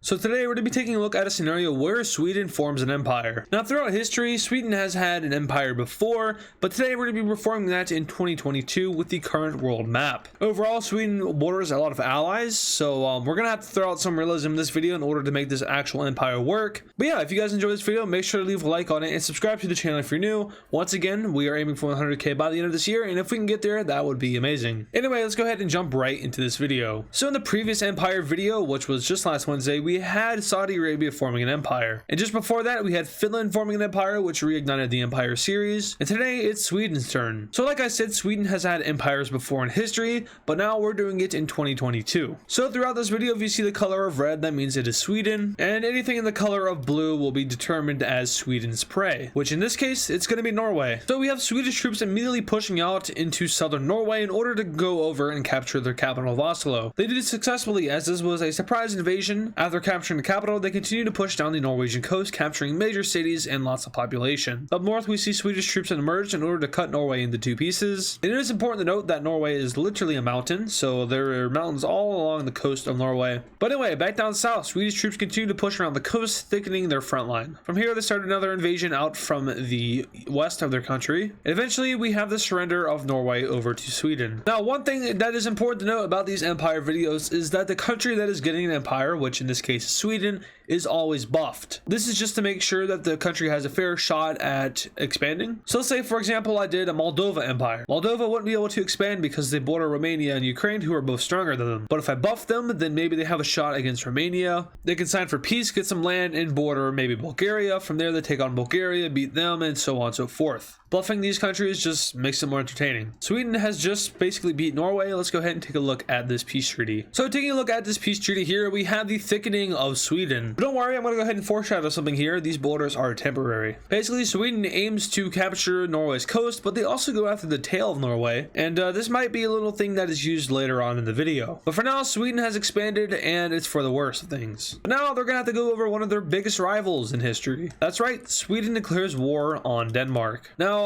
So today we're going to be taking a look at a scenario where Sweden forms an empire. Now throughout history, Sweden has had an empire before, but today we're going to be reforming that in 2022 with the current world map. Overall, Sweden borders a lot of allies, so we're going to have to throw out some realism in this video in order to make this actual empire work. But yeah, if you guys enjoy this video, make sure to leave a like on it and subscribe to the channel if you're new. Once again, we are aiming for 100k by the end of this year, and if we can get there, that would be amazing. Anyway, let's go ahead and jump right into this video. So in the previous empire video, which was just last Wednesday, we had Saudi Arabia forming an empire, and just before that we had Finland forming an empire, which reignited the empire series, and today it's Sweden's turn. So like I said, Sweden has had empires before in history, but now we're doing it in 2022. So throughout this video, if you see the color of red, that means it is Sweden, and anything in the color of blue will be determined as Sweden's prey, which in this case it's going to be Norway. So we have Swedish troops immediately pushing out into southern Norway in order to go over and capture their capital of Oslo. They did it successfully, as this was a surprise invasion. After capturing the capital, they continue to push down the Norwegian coast, capturing major cities and lots of population. Up north, we see Swedish troops emerge in order to cut Norway into two pieces. And it is important to note that Norway is literally a mountain, so there are mountains all along the coast of Norway. But anyway, back down south, Swedish troops continue to push around the coast, thickening their front line. From here, they start another invasion out from the west of their country, and eventually we have the surrender of Norway over to Sweden. Now, one thing that is important to note about these empire videos is that the country that is getting an empire, which in this case is Sweden, is always buffed. This is just to make sure that the country has a fair shot at expanding. So let's say, for example, I did a Moldova empire. Moldova wouldn't be able to expand because they border Romania and Ukraine, who are both stronger than them. But if I buff them, then maybe they have a shot against Romania. They can sign for peace, get some land, and border maybe Bulgaria. From there, they take on Bulgaria, beat them, and so on and so forth. Buffing these countries just makes it more entertaining. Sweden has just basically beat Norway. Let's go ahead and take a look at this peace treaty. So taking a look at this peace treaty here, we have the thickening of Sweden. But don't worry, I'm going to go ahead and foreshadow something here. These borders are temporary. Basically, Sweden aims to capture Norway's coast, but they also go after the tail of Norway. And this might be a little thing that is used later on in the video. But for now, Sweden has expanded, and it's for the worst of things. But now they're going to have to go over one of their biggest rivals in history. That's right, Sweden declares war on Denmark. Now,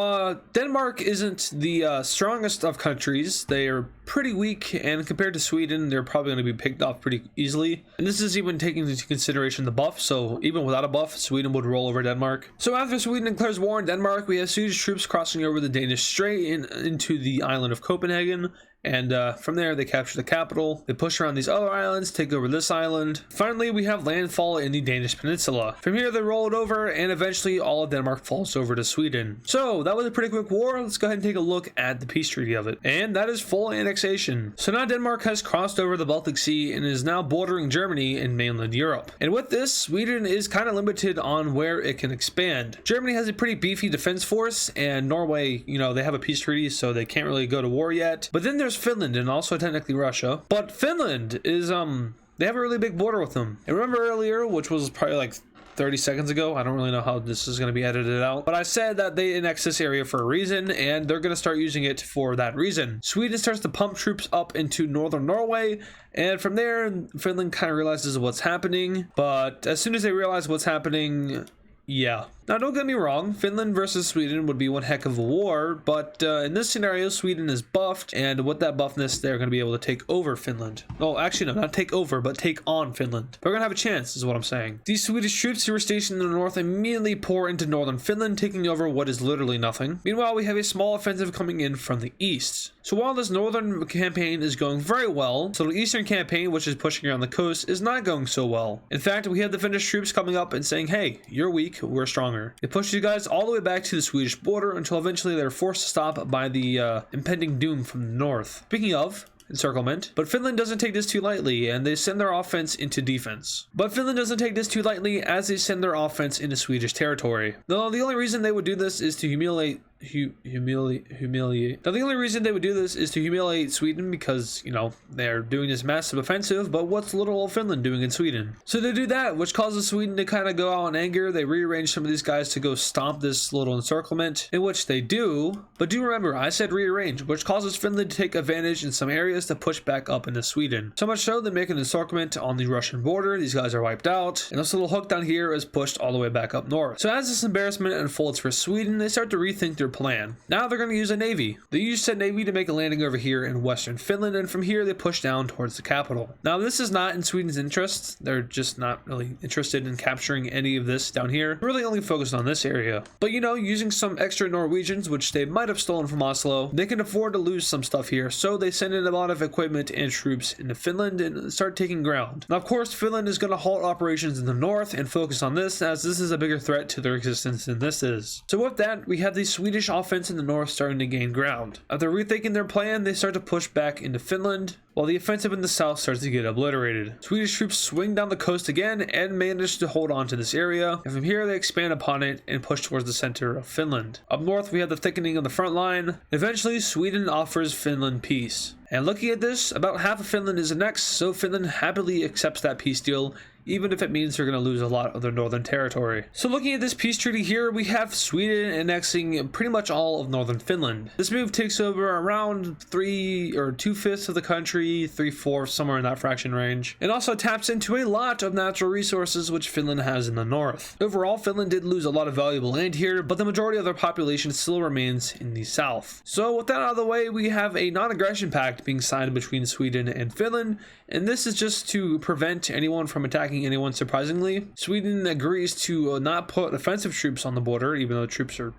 Denmark isn't the strongest of countries. They are pretty weak, and compared to Sweden, they're probably going to be picked off pretty easily. And this is even taking into consideration the buff, so even without a buff, Sweden would roll over Denmark. So after Sweden declares war on Denmark, we have Swedish troops crossing over the Danish Strait into the island of Copenhagen. And from there, they capture the capital. They push around these other islands, take over this island. Finally, we have landfall in the Danish peninsula. From here, they roll it over, and eventually all of Denmark falls over to Sweden. So that was a pretty quick war. Let's go ahead and take a look at the peace treaty of it. And that is full annexation. So now Denmark has crossed over the Baltic Sea and is now bordering Germany and mainland Europe. And with this, Sweden is kind of limited on where it can expand. Germany has a pretty beefy defense force, and Norway, you know, they have a peace treaty, so they can't really go to war yet. But then there's Finland, and also technically Russia. But Finland is they have a really big border with them. And remember earlier, which was probably like 30 seconds ago, I don't really know how this is going to be edited out, but I said that they annex this area for a reason, and they're going to start using it for that reason. Sweden starts to pump troops up into northern Norway, and from there Finland kind of realizes what's happening. But as soon as they realize what's happening, yeah. Now, don't get me wrong, Finland versus Sweden would be one heck of a war, but in this scenario, Sweden is buffed, and with that buffness, they're going to be able to take over Finland. Oh, actually, no, not take over, but take on Finland. They're going to have a chance, is what I'm saying. These Swedish troops who are stationed in the north immediately pour into northern Finland, taking over what is literally nothing. Meanwhile, we have a small offensive coming in from the east. So while this northern campaign is going very well, so the eastern campaign, which is pushing around the coast, is not going so well. In fact, we have the Finnish troops coming up and saying, hey, you're weak, we're stronger. It pushed you guys all the way back to the Swedish border until eventually they're forced to stop by the impending doom from the north. Speaking of encirclement, but Finland doesn't take this too lightly, and they send their offense into defense. But Finland doesn't take this too lightly, as they send their offense into Swedish territory. Now, the only reason they would do this is to humiliate humiliate. Now, the only reason they would do this is to humiliate Sweden because, you know, they're doing this massive offensive, but what's little old Finland doing in Sweden? So they do that, which causes Sweden to kind of go out in anger. They rearrange some of these guys to go stomp this little encirclement, in which they do. But do remember, I said rearrange, which causes Finland to take advantage in some areas to push back up into Sweden. So much so they make an encirclement on the Russian border. These guys are wiped out, and this little hook down here is pushed all the way back up north. So as this embarrassment unfolds for Sweden, they start to rethink their plan. Now they're going to use a navy. They used said navy to make a landing over here in western Finland, and from here they push down towards the capital. Now this is not in Sweden's interests. They're just not really interested in capturing any of this down here. They're really only focused on this area. But you know, using some extra Norwegians, which they might have stolen from Oslo, they can afford to lose some stuff here, so they send in a lot of equipment and troops into Finland and start taking ground. Now of course Finland is going to halt operations in the north and focus on this, as this is a bigger threat to their existence than this is. So with that, we have the Swedish offense in the north starting to gain ground. After rethinking their plan, they start to push back into Finland, while the offensive in the south starts to get obliterated. Swedish troops swing down the coast again and manage to hold on to this area, and from here they expand upon it and push towards the center of Finland. Up north we have the thickening of the front line. Eventually Sweden offers Finland peace. And looking at this, about half of Finland is annexed, so Finland happily accepts that peace deal, even if it means they're going to lose a lot of their northern territory. So looking at this peace treaty here, we have Sweden annexing pretty much all of northern Finland. This move takes over around 2/5 of the country, 3/4, somewhere in that fraction range. It also taps into a lot of natural resources which Finland has in the north. Overall, Finland did lose a lot of valuable land here, but the majority of their population still remains in the south. So with that out of the way, we have a non-aggression pact being signed between Sweden and Finland, and this is just to prevent anyone from attacking anyone. Surprisingly, Sweden agrees to not put offensive troops on the border, even though troops are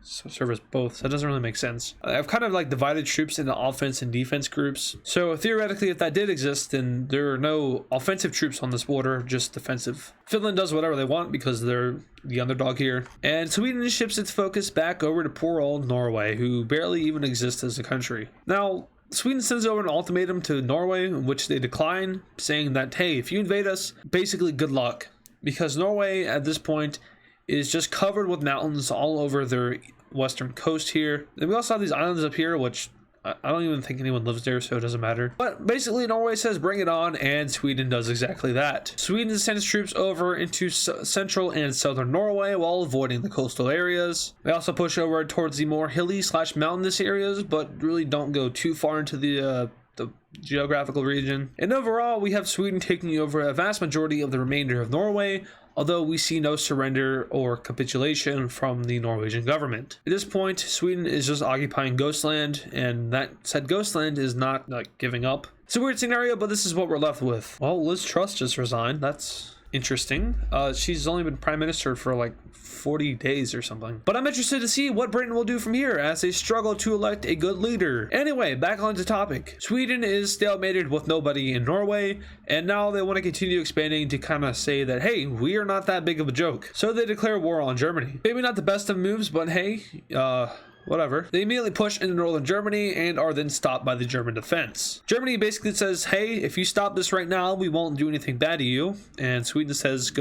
service both, so that doesn't really make sense. I've kind of like divided troops into offense and defense groups, so theoretically if that did exist, then there are no offensive troops on this border, just defensive. Finland does whatever they want because they're the underdog here, and Sweden ships its focus back over to poor old Norway, who barely even exists as a country. Now Sweden sends over an ultimatum to Norway, in which they decline, saying that, hey, if you invade us, basically good luck. Because Norway, at this point, is just covered with mountains all over their western coast here. And we also have these islands up here, which I don't even think anyone lives there, so it doesn't matter. But basically, Norway says bring it on, and Sweden does exactly that. Sweden sends troops over into central and southern Norway while avoiding the coastal areas. They also push over towards the more hilly / mountainous areas, but really don't go too far into the geographical region. And overall, we have Sweden taking over a vast majority of the remainder of Norway, although we see no surrender or capitulation from the Norwegian government. At this point, Sweden is just occupying Ghostland, and that said Ghostland is not like giving up. It's a weird scenario, but this is what we're left with. Well, Liz Truss just resigned. That's interesting. She's only been prime minister for like 40 days or something. But I'm interested to see what Britain will do from here as they struggle to elect a good leader. Anyway, back on to topic. Sweden is stalemated with nobody in Norway, and now they want to continue expanding to kind of say that, hey, we are not that big of a joke. So they declare war on Germany. Maybe not the best of moves, but hey, whatever. They immediately push into northern Germany and are then stopped by the German defense. Germany basically says, hey, if you stop this right now, we won't do anything bad to you. And Sweden says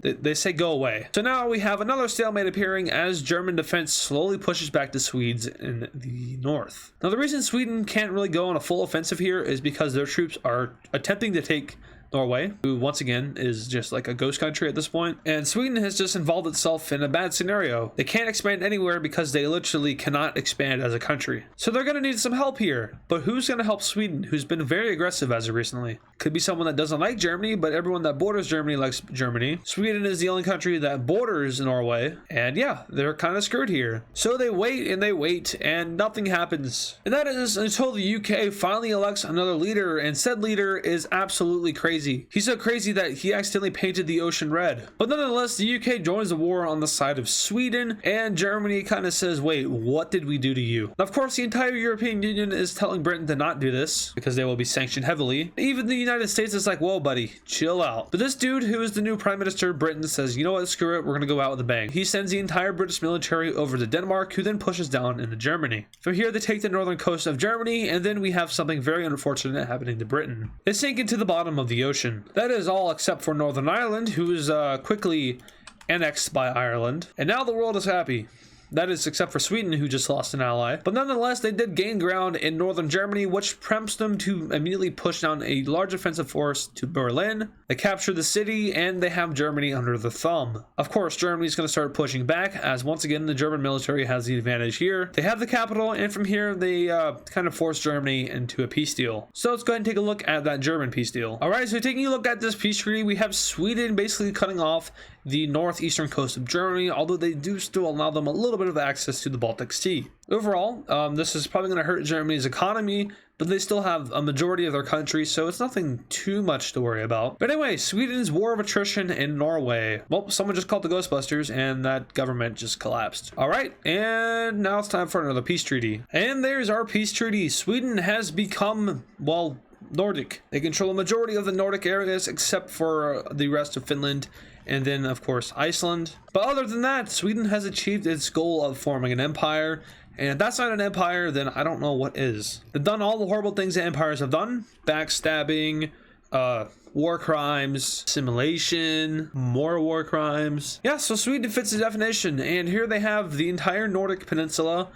they say go away. So now we have another stalemate appearing as German defense slowly pushes back the Swedes in the north. Now the reason Sweden can't really go on a full offensive here is because their troops are attempting to take Norway, who once again is just like a ghost country at this point, and Sweden has just involved itself in a bad scenario. They can't expand anywhere because they literally cannot expand as a country. So they're going to need some help here. But who's going to help Sweden, who's been very aggressive as of recently? Could be someone that doesn't like Germany, but everyone that borders Germany likes Germany. Sweden is the only country that borders Norway, and yeah, they're kind of screwed here. So they wait and nothing happens. And that is until the UK finally elects another leader, and said leader is absolutely crazy. He's so crazy that he accidentally painted the ocean red. But nonetheless, the UK joins the war on the side of Sweden, and Germany kind of says, wait, what did we do to you? Now, of course, the entire European Union is telling Britain to not do this because they will be sanctioned heavily. Even the United States is like, whoa, buddy, chill out. But this dude, who is the new Prime Minister of Britain, says, you know what, screw it, we're gonna go out with a bang. He sends the entire British military over to Denmark, who then pushes down into Germany. From here, they take the northern coast of Germany, and then we have something very unfortunate happening to Britain. They sink into the bottom of the ocean. That is all except for Northern Ireland, who is quickly annexed by Ireland. And now the world is happy. That is except for Sweden, who just lost an ally. But nonetheless, they did gain ground in northern Germany, which prompts them to immediately push down a large offensive force to Berlin. They capture the city, and they have Germany under the thumb. Of course, Germany is going to start pushing back, as once again, the German military has the advantage here. They have the capital, and from here, they kind of force Germany into a peace deal. So let's go ahead and take a look at that German peace deal. Alright, so taking a look at this peace treaty, we have Sweden basically cutting off the northeastern coast of Germany, although they do still allow them a little bit of access to the Baltic Sea. Overall, this is probably going to hurt Germany's economy, but they still have a majority of their country, so it's nothing too much to worry about. But anyway, Sweden's war of attrition in Norway. Well, someone just called the Ghostbusters, and that government just collapsed. All right, and now it's time for another peace treaty. And there's our peace treaty. Sweden has become, well, Nordic. They control a majority of the Nordic areas except for the rest of Finland, and then of course Iceland. But other than that, Sweden has achieved its goal of forming an empire, and if that's not an empire, then I don't know what is. They've done all the horrible things that empires have done: backstabbing, war crimes, assimilation, more war crimes. Yeah, so Sweden fits the definition, and here they have the entire Nordic peninsula.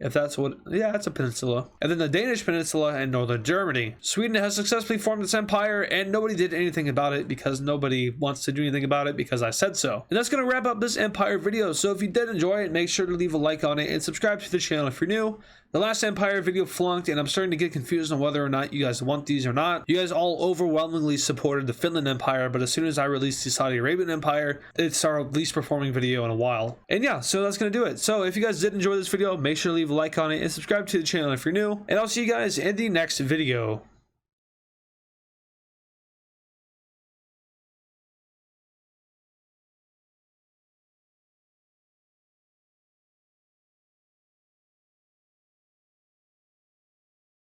If that's what, yeah, it's a peninsula. And then the Danish peninsula and northern Germany. Sweden has successfully formed its empire, and nobody did anything about it because nobody wants to do anything about it because I said so. And that's going to wrap up this empire video. So if you did enjoy it, make sure to leave a like on it and subscribe to the channel if you're new. The last empire video flunked, and I'm starting to get confused on whether or not you guys want these or not. You guys all overwhelmingly supported the Finland Empire, but as soon as I released the Saudi Arabian Empire, it's our least performing video in a while. And yeah, so that's going to do it. So if you guys did enjoy this video, make sure to leave a like on it and subscribe to the channel if you're new. And I'll see you guys in the next video.